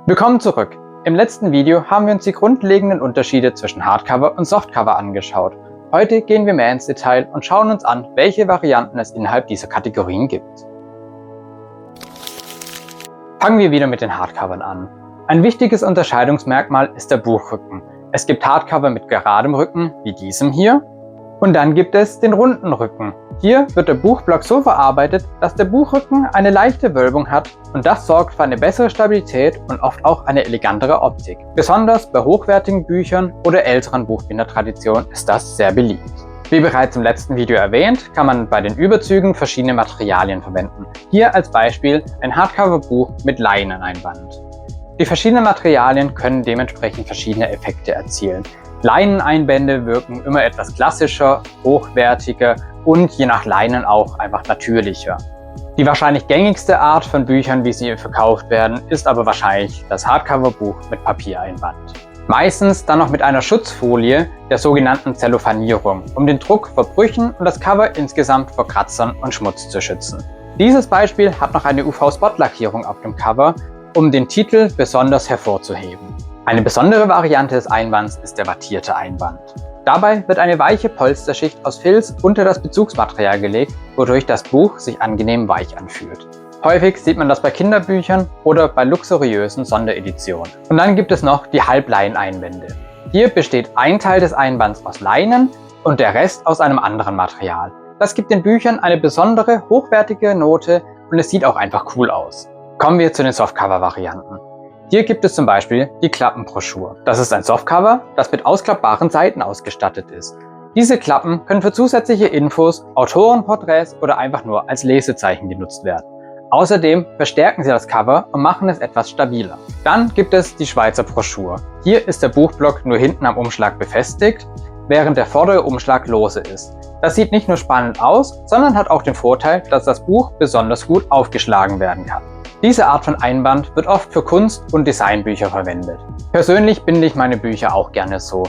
Willkommen zurück. Im letzten Video haben wir uns die grundlegenden Unterschiede zwischen Hardcover und Softcover angeschaut. Heute gehen wir mehr ins Detail und schauen uns an, welche Varianten es innerhalb dieser Kategorien gibt. Fangen wir wieder mit den Hardcovern an. Ein wichtiges Unterscheidungsmerkmal ist der Buchrücken. Es gibt Hardcover mit geradem Rücken, wie diesem hier, und dann gibt es den runden Rücken. Hier wird der Buchblock so verarbeitet, dass der Buchrücken eine leichte Wölbung hat und das sorgt für eine bessere Stabilität und oft auch eine elegantere Optik. Besonders bei hochwertigen Büchern oder älteren Buchbindertraditionen ist das sehr beliebt. Wie bereits im letzten Video erwähnt, kann man bei den Überzügen verschiedene Materialien verwenden. Hier als Beispiel ein Hardcover-Buch mit Leineneinband. Die verschiedenen Materialien können dementsprechend verschiedene Effekte erzielen. Leineneinbände wirken immer etwas klassischer, hochwertiger und je nach Leinen auch einfach natürlicher. Die wahrscheinlich gängigste Art von Büchern, wie sie verkauft werden, ist aber wahrscheinlich das Hardcover-Buch mit Papiereinband. Meistens dann noch mit einer Schutzfolie, der sogenannten Zellophanierung, um den Druck vor Brüchen und das Cover insgesamt vor Kratzern und Schmutz zu schützen. Dieses Beispiel hat noch eine UV-Spot-Lackierung auf dem Cover, um den Titel besonders hervorzuheben. Eine besondere Variante des Einbands ist der wattierte Einband. Dabei wird eine weiche Polsterschicht aus Filz unter das Bezugsmaterial gelegt, wodurch das Buch sich angenehm weich anfühlt. Häufig sieht man das bei Kinderbüchern oder bei luxuriösen Sondereditionen. Und dann gibt es noch die Halbleineinbände. Hier besteht ein Teil des Einbands aus Leinen und der Rest aus einem anderen Material. Das gibt den Büchern eine besondere, hochwertige Note und es sieht auch einfach cool aus. Kommen wir zu den Softcover-Varianten. Hier gibt es zum Beispiel die Klappenbroschur. Das ist ein Softcover, das mit ausklappbaren Seiten ausgestattet ist. Diese Klappen können für zusätzliche Infos, Autorenporträts oder einfach nur als Lesezeichen genutzt werden. Außerdem verstärken sie das Cover und machen es etwas stabiler. Dann gibt es die Schweizer Broschur. Hier ist der Buchblock nur hinten am Umschlag befestigt, während der vordere Umschlag lose ist. Das sieht nicht nur spannend aus, sondern hat auch den Vorteil, dass das Buch besonders gut aufgeschlagen werden kann. Diese Art von Einband wird oft für Kunst- und Designbücher verwendet. Persönlich binde ich meine Bücher auch gerne so,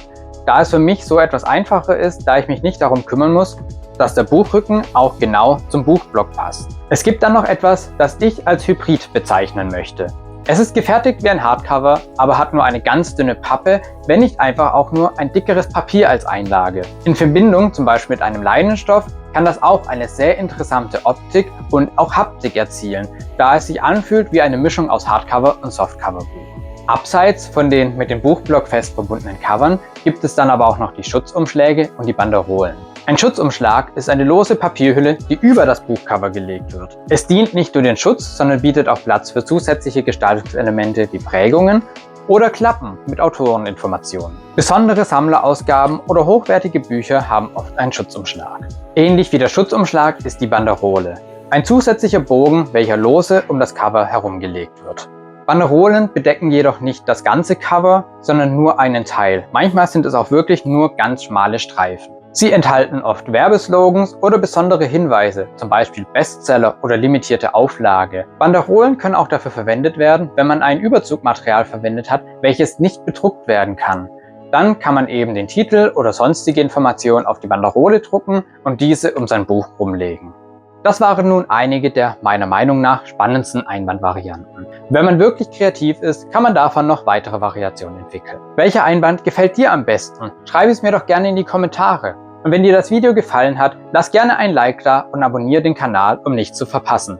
da es für mich so etwas einfacher ist, da ich mich nicht darum kümmern muss, dass der Buchrücken auch genau zum Buchblock passt. Es gibt dann noch etwas, das ich als Hybrid bezeichnen möchte. Es ist gefertigt wie ein Hardcover, aber hat nur eine ganz dünne Pappe, wenn nicht einfach auch nur ein dickeres Papier als Einlage. In Verbindung zum Beispiel mit einem Leinenstoff kann das auch eine sehr interessante Optik und auch Haptik erzielen, da es sich anfühlt wie eine Mischung aus Hardcover und Softcover-Buch. Abseits von den mit dem Buchblock fest verbundenen Covern gibt es dann aber auch noch die Schutzumschläge und die Banderolen. Ein Schutzumschlag ist eine lose Papierhülle, die über das Buchcover gelegt wird. Es dient nicht nur den Schutz, sondern bietet auch Platz für zusätzliche Gestaltungselemente wie Prägungen oder Klappen mit Autoreninformationen. Besondere Sammlerausgaben oder hochwertige Bücher haben oft einen Schutzumschlag. Ähnlich wie der Schutzumschlag ist die Banderole. Ein zusätzlicher Bogen, welcher lose um das Cover herumgelegt wird. Banderolen bedecken jedoch nicht das ganze Cover, sondern nur einen Teil. Manchmal sind es auch wirklich nur ganz schmale Streifen. Sie enthalten oft Werbeslogans oder besondere Hinweise, zum Beispiel Bestseller oder limitierte Auflage. Banderolen können auch dafür verwendet werden, wenn man ein Überzugmaterial verwendet hat, welches nicht bedruckt werden kann. Dann kann man eben den Titel oder sonstige Informationen auf die Banderole drucken und diese um sein Buch rumlegen. Das waren nun einige der meiner Meinung nach spannendsten Einbandvarianten. Wenn man wirklich kreativ ist, kann man davon noch weitere Variationen entwickeln. Welcher Einband gefällt dir am besten? Schreib es mir doch gerne in die Kommentare. Und wenn dir das Video gefallen hat, lass gerne ein Like da und abonniere den Kanal, um nichts zu verpassen.